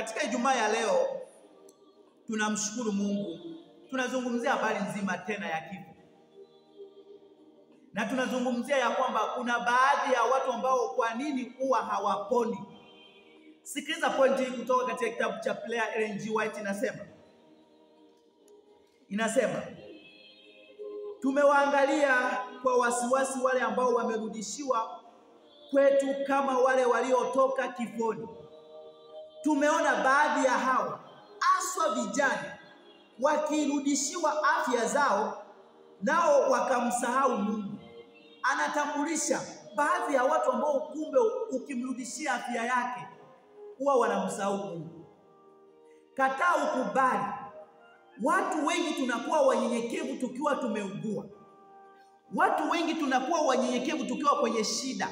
Katika Ijumaa ya leo tunamshukuru Mungu. Tunazungumzia habari nzima tena ya kifo. Na tunazungumzia ya kwamba kuna baadhi ya watu ambao kwa nini huwa hawaponi. Sikiliza pointi hii kutoka katika kitabu cha Player Ellen G. White. Inasema tumewaangalia kwa wasiwasi wale ambao wamerudishiwa kwetu kama wale waliotoka kifoni. Tumeona baadhi ya hao aswa vijana wakirudishiwa afya zao nao wakamsahau Mungu. Anatambulisha baadhi ya watu ambao kumbe ukimrudishia afya yake huwa wanamsahau Mungu. Kataa ukubali. Watu wengi tunakuwa wanyenyekevu tukiwa tumeugua. Watu wengi tunakuwa wanyenyekevu tukiwa kwenye shida.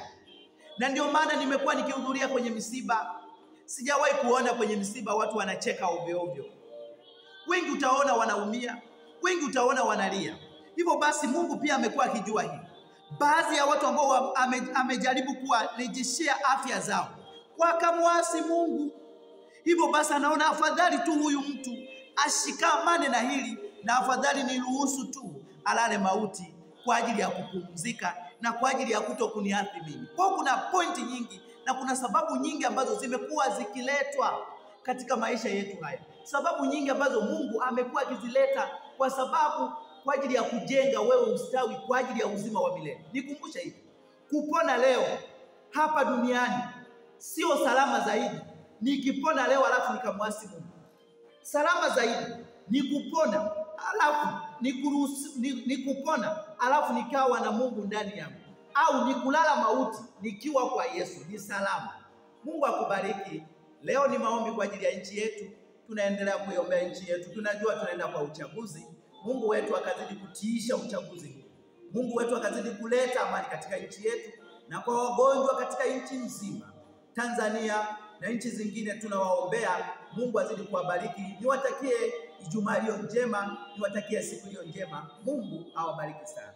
Na ndio maana nimekuwa nikihudhuria kwenye misiba. Sijawahi kuona kwenye misiba watu wanacheka ovyo ovyo. Wengi utaona wanaumia, wengi utaona wanalia. Hivyo basi Mungu pia amekuwa akijua hili. Baadhi ya watu ambao amejaribu kuwarejeshea afya zao wakamwasi Mungu. Hivyo basi anaona afadhali tu huyu mtu ashikamane na hili, na afadhali niruhusu tu alale mauti kwa ajili ya kupumzika na kwa ajili ya kutokuniathiri mimi. Kwa kuna pointi nyingi na kuna sababu nyingi ambazo zimekuwa zikiletwa katika maisha yetu haya. Sababu nyingi ambazo Mungu amekuwa akizileta kwa ajili ya kujenga wewe ustawi, kwa ajili ya uzima wa milele. Nikumbusha hivi, kupona leo hapa duniani sio salama zaidi nikipona leo alafu nikamwasi Mungu. Salama zaidi ni kupona alafu nikawa na Mungu ndani yangu, au nikulala mauti nikiwa kwa Yesu. Ni salama. Mungu akubariki. Leo ni maombi kwa ajili ya nchi yetu. Tunaendelea kuiombea nchi yetu. Tunajua tunaenda kwa uchaguzi. Mungu wetu akazidi kutiisha uchaguzi huu. Mungu wetu akazidi kuleta amani katika nchi yetu, na kwa wagonjwa katika nchi nzima Tanzania na nchi zingine tunawaombea. Mungu azidi kuwabariki. Niwatakie Ijumaa iliyo njema, niwatakie siku iliyo njema. Mungu awabariki sana.